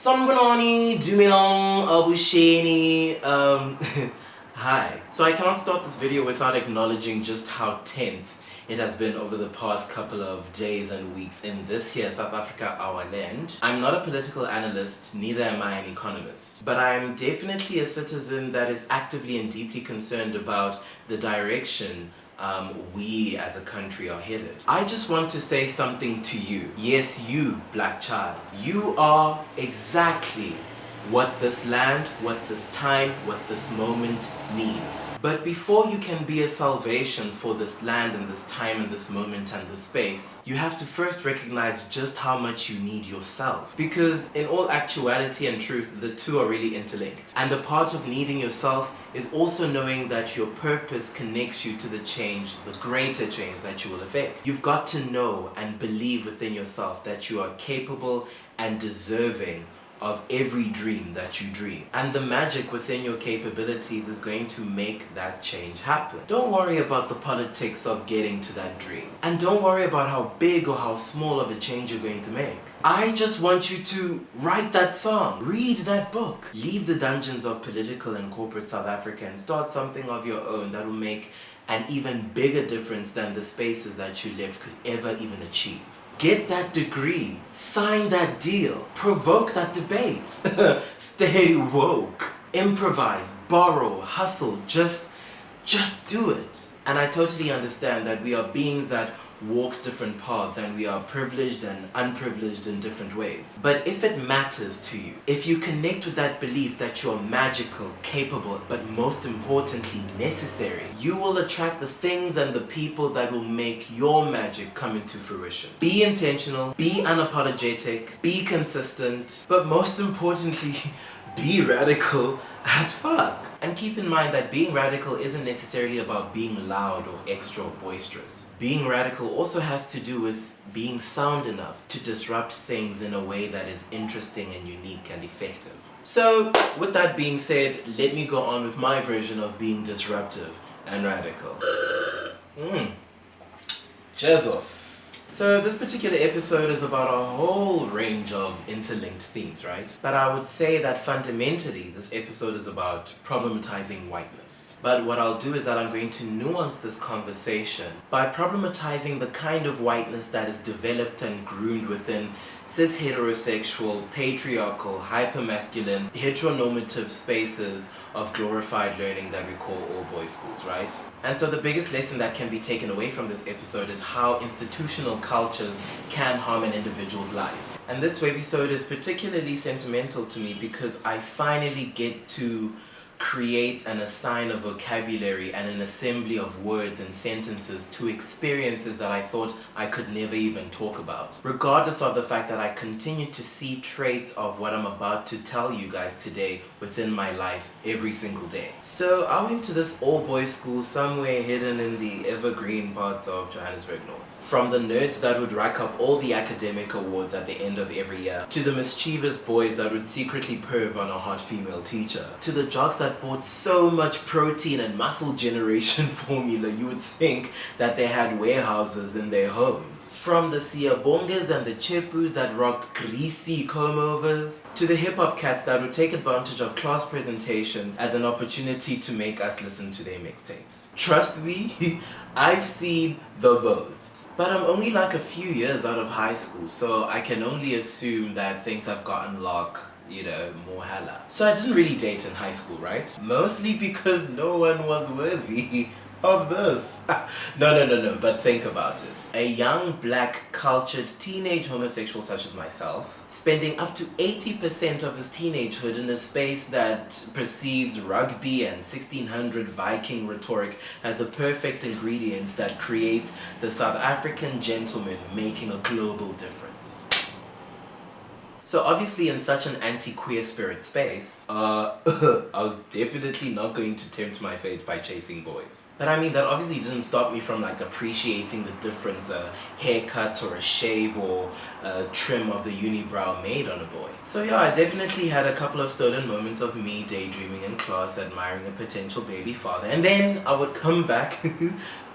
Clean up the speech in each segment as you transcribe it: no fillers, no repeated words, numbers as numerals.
Sanbanani, Dumilong, Abusheni, hi. So I cannot start this video without acknowledging just how tense it has been over the past couple of days and weeks in this here South Africa, our land. I'm not a political analyst, neither am I an economist, but I'm definitely a citizen that is actively and deeply concerned about the direction we as a country are headed. I just want to say something to you. Yes, you, black child. You are exactly what this land, what this time, what this moment needs. But before you can be a salvation for this land and this time and this moment and this space, you have to first recognize just how much you need yourself. Because in all actuality and truth, the two are really interlinked. And a part of needing yourself is also knowing that your purpose connects you to the change, the greater change that you will affect. You've got to know and believe within yourself that you are capable and deserving of every dream that you dream. And the magic within your capabilities is going to make that change happen. Don't worry about the politics of getting to that dream. And don't worry about how big or how small of a change you're going to make. I just want you to write that song, read that book, leave the dungeons of political and corporate South Africa and start something of your own that will make an even bigger difference than the spaces that you left could ever even achieve. Get that degree, sign that deal, provoke that debate, stay woke, improvise, borrow, hustle, just do it. And I totally understand that we are beings that walk different paths and we are privileged and unprivileged in different ways. But if it matters to you, if you connect with that belief that you're magical, capable, but most importantly necessary, you will attract the things and the people that will make your magic come into fruition. Be intentional, be unapologetic, be consistent, but most importantly, be radical as fuck. And keep in mind that being radical isn't necessarily about being loud or extra boisterous. Being radical also has to do with being sound enough to disrupt things in a way that is interesting and unique and effective. So, with that being said, let me go on with my version of being disruptive and radical. Jesus. So this particular episode is about a whole range of interlinked themes, right? But I would say that fundamentally this episode is about problematizing whiteness. But what I'll do is that I'm going to nuance this conversation by problematizing the kind of whiteness that is developed and groomed within cis heterosexual, patriarchal, hypermasculine, heteronormative spaces of glorified learning that we call all boys schools, right? And so the biggest lesson that can be taken away from this episode is how institutional cultures can harm an individual's life. And this webisode is particularly sentimental to me because I finally get to create and assign a vocabulary and an assembly of words and sentences to experiences that I thought I could never even talk about. Regardless of the fact that I continue to see traits of what I'm about to tell you guys today within my life every single day. So I went to this all-boys school somewhere hidden in the evergreen parts of Johannesburg North. From the nerds that would rack up all the academic awards at the end of every year, to the mischievous boys that would secretly perv on a hot female teacher, to the jocks that bought so much protein and muscle generation formula you would think that they had warehouses in their homes. From the siyabongas and the chepus that rocked greasy comb-overs, to the hip-hop cats that would take advantage of class presentations as an opportunity to make us listen to their mixtapes. Trust me, I've seen the most. But I'm only like a few years out of high school, so I can only assume that things have gotten more hella. So I didn't really date in high school, right? Mostly because no one was worthy of this. No, but think about it. A young, black, cultured, teenage homosexual such as myself, spending up to 80% of his teenagehood in a space that perceives rugby and 1600 Viking rhetoric as the perfect ingredients that creates the South African gentleman making a global difference. So obviously in such an anti-queer spirit space, I was definitely not going to tempt my fate by chasing boys. But I mean, that obviously didn't stop me from appreciating the difference a haircut or a shave or a trim of the unibrow made on a boy. So yeah, I definitely had a couple of stolen moments of me daydreaming in class, admiring a potential baby father, and then I would come back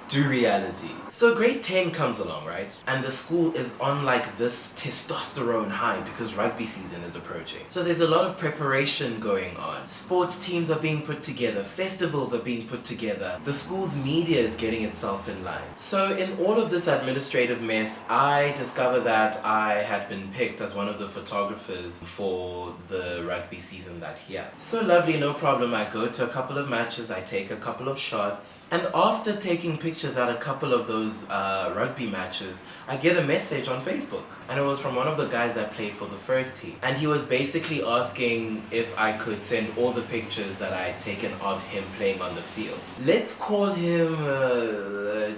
to reality. So grade 10 comes along, right? And the school is on like this testosterone high because rugby season is approaching. So there's a lot of preparation going on. Sports teams are being put together, festivals are being put together. The school's media is getting itself in line. So in all of this administrative mess, I discovered that I had been picked as one of the photographers for the rugby season that year. So lovely, no problem. I go to a couple of matches, I take a couple of shots, and after taking pictures at a couple of those rugby matches, I get a message on Facebook, and it was from one of the guys that played for the first team, and he was basically asking if I could send all the pictures that I had taken of him playing on the field. Let's call him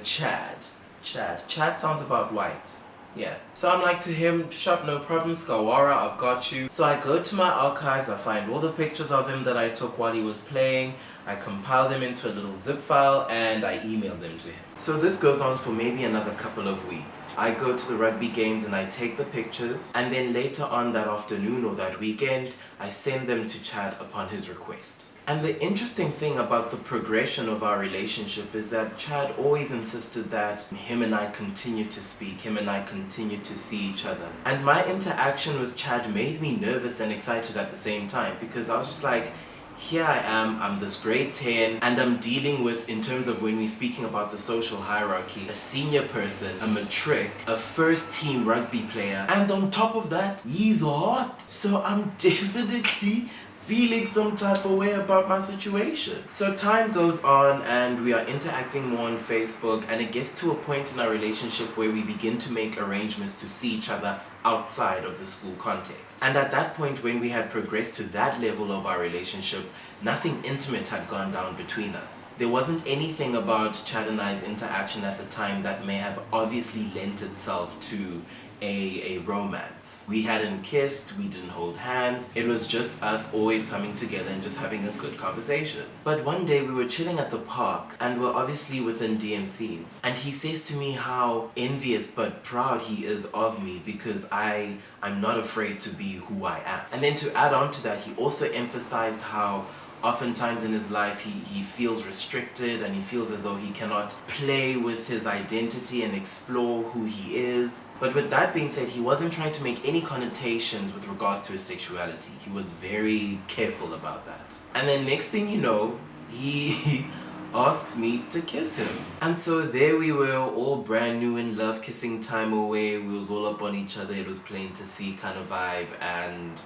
Chad. Chad sounds about white. Yeah. So I'm like to him, sharp, no problem, Skawara, I've got you. So I go to my archives, I find all the pictures of him that I took while he was playing, I compile them into a little zip file, and I email them to him. So this goes on for maybe another couple of weeks. I go to the rugby games and I take the pictures, and then later on that afternoon or that weekend, I send them to Chad upon his request. And the interesting thing about the progression of our relationship is that Chad always insisted that him and I continue to speak, him and I continue to see each other. And my interaction with Chad made me nervous and excited at the same time, because I was just like, here I am, I'm this grade 10, and I'm dealing with, in terms of when we're speaking about the social hierarchy, a senior person, a matric, a first team rugby player, and on top of that, he's hot. So I'm definitely feeling some type of way about my situation. So time goes on and we are interacting more on Facebook, and it gets to a point in our relationship where we begin to make arrangements to see each other outside of the school context. And at that point, when we had progressed to that level of our relationship, nothing intimate had gone down between us. There wasn't anything about Chad and I's interaction at the time that may have obviously lent itself to a romance. We hadn't kissed, we didn't hold hands, it was just us always coming together and just having a good conversation. But one day we were chilling at the park and we're obviously within DMCs, and he says to me how envious but proud he is of me because I'm not afraid to be who I am. And then to add on to that, he also emphasized how oftentimes in his life he feels restricted and he feels as though he cannot play with his identity and explore who he is. But with that being said, he wasn't trying to make any connotations with regards to his sexuality. He was very careful about that. And then next thing you know, he asks me to kiss him. And so there we were, all brand new in love, kissing time away. We was all up on each other. It was plain to see kind of vibe, and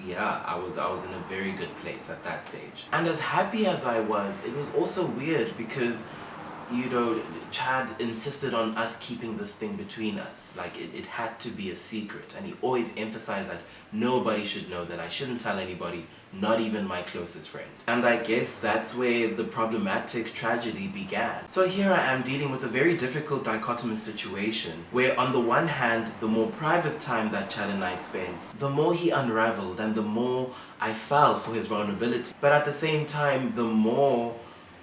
yeah, I was in a very good place at that stage. And as happy as I was, it was also weird because, you know, Chad insisted on us keeping this thing between us. Like, it had to be a secret. And he always emphasized that nobody should know, that I shouldn't tell anybody, not even my closest friend. And I guess that's where the problematic tragedy began. So here I am dealing with a very difficult dichotomous situation where on the one hand, the more private time that Chad and I spent, the more he unraveled and the more I fell for his vulnerability. But at the same time, the more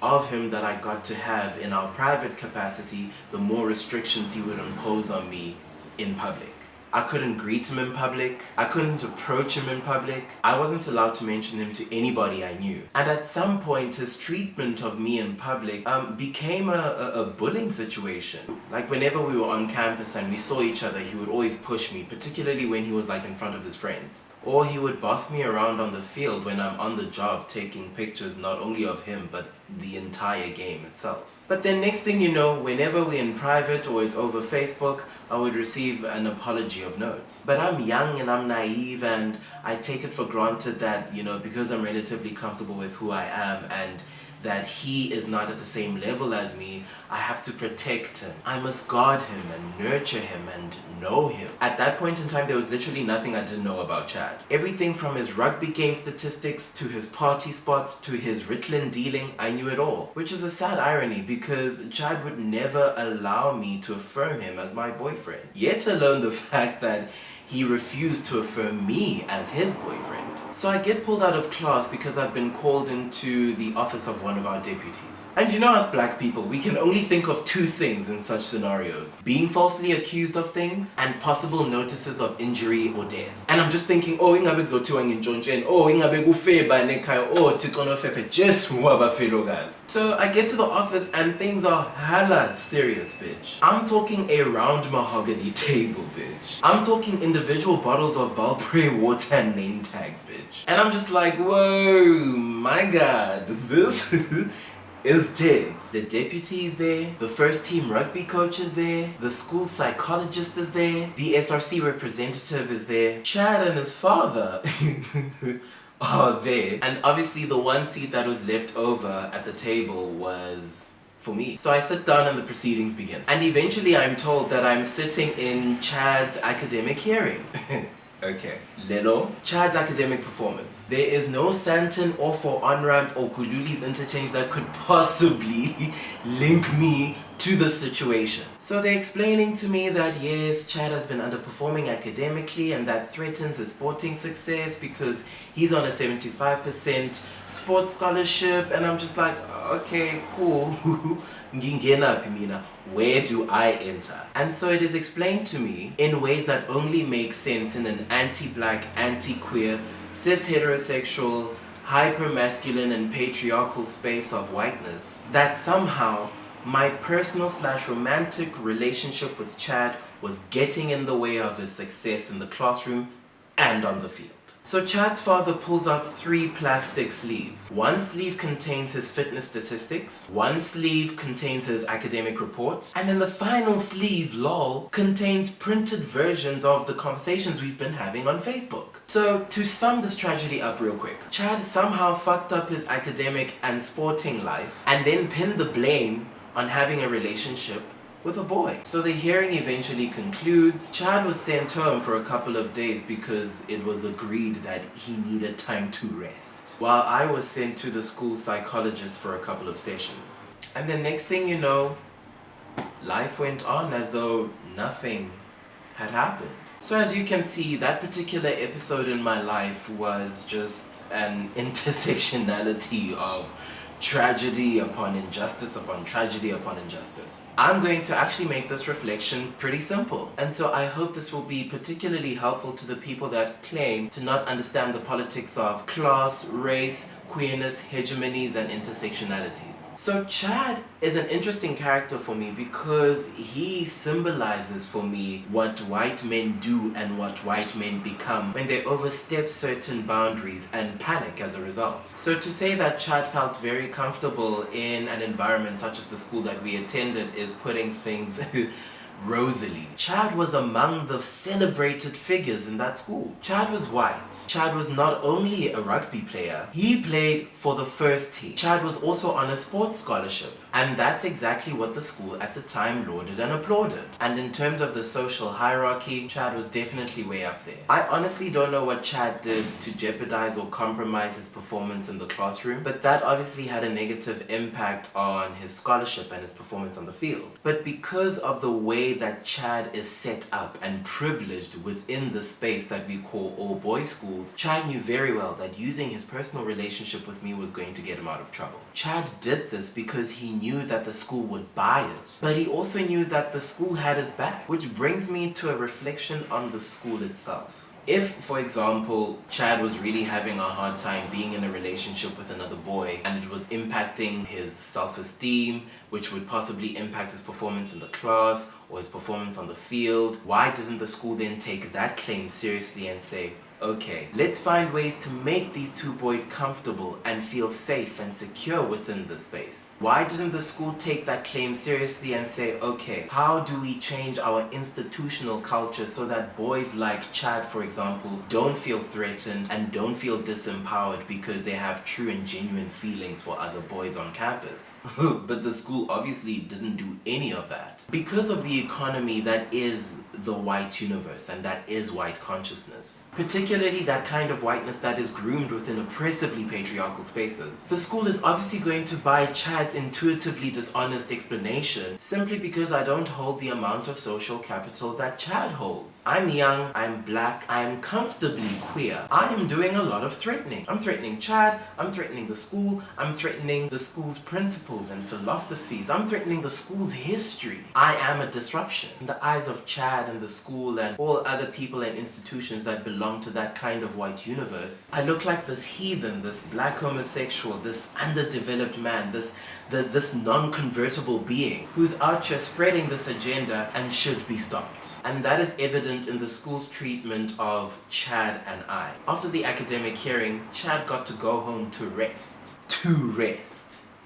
of him that I got to have in our private capacity, the more restrictions he would impose on me in public. I couldn't greet him in public, I couldn't approach him in public, I wasn't allowed to mention him to anybody I knew. And at some point, his treatment of me in public became a bullying situation. Like whenever we were on campus and we saw each other, he would always push me, particularly when he was like in front of his friends. Or he would boss me around on the field when I'm on the job taking pictures not only of him but the entire game itself. But then next thing you know, whenever we're in private or it's over Facebook, I would receive an apology of note. But I'm young and I'm naive and I take it for granted that, you know, because I'm relatively comfortable with who I am and that he is not at the same level as me, I have to protect him. I must guard him and nurture him and know him. At that point in time, there was literally nothing I didn't know about Chad. Everything from his rugby game statistics to his party spots to his Ritalin dealing, I knew it all. Which is a sad irony because Chad would never allow me to affirm him as my boyfriend. Yet alone the fact that he refused to affirm me as his boyfriend. So I get pulled out of class because I've been called into the office of one of our deputies. And you know, as black people, we can only think of two things in such scenarios: being falsely accused of things and possible notices of injury or death. And I'm just thinking, oh, ingabe kuzothiwa ngintshontsheni, oh, ingabe kufe bani ekhaya, oh, Thixo nofefe, just wabafelo guys. So I get to the office and things are hella serious, bitch. I'm talking a round mahogany table, bitch. I'm talking individual bottles of Valpre water and name tags, bitch. And I'm just like, whoa, my god, this is tense. The deputy is there, the first team rugby coach is there, the school psychologist is there, the SRC representative is there, Chad and his father are there, and obviously the one seat that was left over at the table was for me. So I sit down and the proceedings begin. And eventually I'm told that I'm sitting in Chad's academic hearing. Okay. Lelo, Chad's academic performance. There is no Santon or for on-ramp or Kululi's interchange that could possibly link me to the situation. So they're explaining to me that yes, Chad has been underperforming academically and that threatens his sporting success because he's on a 75% sports scholarship, and I'm just like, okay, cool. Where do I enter? And so it is explained to me in ways that only make sense in an anti-black, anti-queer, cis-heterosexual, hyper-masculine and patriarchal space of whiteness that somehow my personal/romantic relationship with Chad was getting in the way of his success in the classroom and on the field. So Chad's father pulls out 3 plastic sleeves. One sleeve contains his fitness statistics, one sleeve contains his academic report, and then the final sleeve, lol, contains printed versions of the conversations we've been having on Facebook. So to sum this tragedy up real quick, Chad somehow fucked up his academic and sporting life and then pinned the blame on having a relationship with a boy. So the hearing eventually concludes. Chad was sent home for a couple of days because it was agreed that he needed time to rest, while I was sent to the school psychologist for a couple of sessions. And the next thing you know, life went on as though nothing had happened. So as you can see, that particular episode in my life was just an intersectionality of tragedy upon injustice upon tragedy upon injustice. I'm going to actually make this reflection pretty simple, and so I hope this will be particularly helpful to the people that claim to not understand the politics of class, race, queerness, hegemonies, and intersectionalities. So Chad is an interesting character for me because he symbolizes for me what white men do and what white men become when they overstep certain boundaries and panic as a result. So to say that Chad felt very comfortable in an environment such as the school that we attended is putting things rosily. Chad was among the celebrated figures in that school. Chad was white. Chad was not only a rugby player, he played for the first team. Chad was also on a sports scholarship. And that's exactly what the school at the time lauded and applauded. And in terms of the social hierarchy, Chad was definitely way up there. I honestly don't know what Chad did to jeopardize or compromise his performance in the classroom, but that obviously had a negative impact on his scholarship and his performance on the field. But because of the way that Chad is set up and privileged within the space that we call all boys schools, Chad knew very well that using his personal relationship with me was going to get him out of trouble. Chad did this because he knew that the school would buy it, but he also knew that the school had his back, which brings me to a reflection on the school itself. If, for example, Chad was really having a hard time being in a relationship with another boy and it was impacting his self-esteem, which would possibly impact his performance in the class or his performance on the field, why didn't the school then take that claim seriously and say, okay, let's find ways to make these two boys comfortable and feel safe and secure within the space? Why didn't the school take that claim seriously and say, okay, how do we change our institutional culture so that boys like Chad, for example, don't feel threatened and don't feel disempowered because they have true and genuine feelings for other boys on campus? But the school obviously didn't do any of that. Because of the economy that is the white universe and that is white consciousness, particularly particularly that kind of whiteness that is groomed within oppressively patriarchal spaces. The school is obviously going to buy Chad's intuitively dishonest explanation simply because I don't hold the amount of social capital that Chad holds. I'm young, I'm black, I'm comfortably queer. I am doing a lot of threatening. I'm threatening Chad, I'm threatening the school, I'm threatening the school's principles and philosophies, I'm threatening the school's history. I am a disruption. In the eyes of Chad and the school and all other people and institutions that belong to that kind of white universe, I look like this heathen, this black homosexual, this underdeveloped man, this non-convertible being who's out here spreading this agenda and should be stopped. And that is evident in the school's treatment of Chad and I. After the academic hearing, Chad got to go home to rest.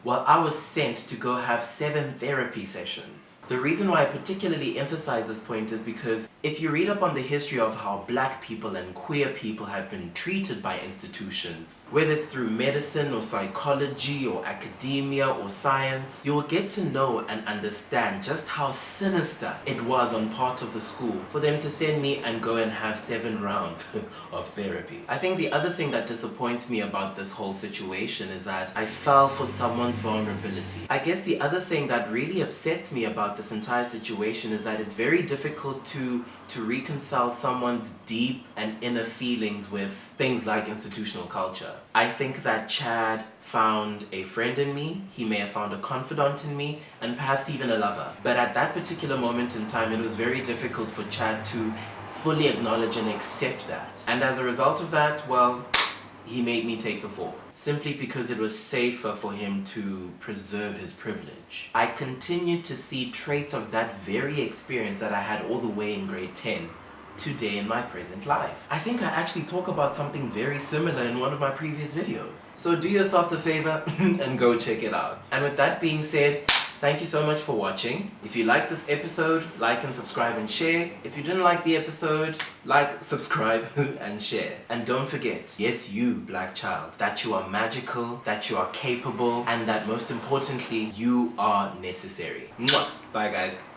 While I was sent to go have 7 therapy sessions. The reason why I particularly emphasize this point is because if you read up on the history of how black people and queer people have been treated by institutions, whether it's through medicine or psychology or academia or science, you'll get to know and understand just how sinister it was on part of the school for them to send me and go and have 7 rounds of therapy. I think the other thing that disappoints me about this whole situation is that I fell for someone's vulnerability. I guess the other thing that really upsets me about this entire situation is that it's very difficult to reconcile someone's deep and inner feelings with things like institutional culture. I think that Chad found a friend in me, he may have found a confidant in me, and perhaps even a lover. But at that particular moment in time, it was very difficult for Chad to fully acknowledge and accept that. And as a result of that, well, he made me take the fall, simply because it was safer for him to preserve his privilege. I continued to see traits of that very experience that I had all the way in grade 10 today in my present life. I think I actually talk about something very similar in one of my previous videos. So do yourself the favor and go check it out. And with that being said, thank you so much for watching. If you liked this episode, like and subscribe and share. If you didn't like the episode, like, subscribe and share. And don't forget, yes you, black child, that you are magical, that you are capable, and that most importantly, you are necessary. Mwah! Bye guys.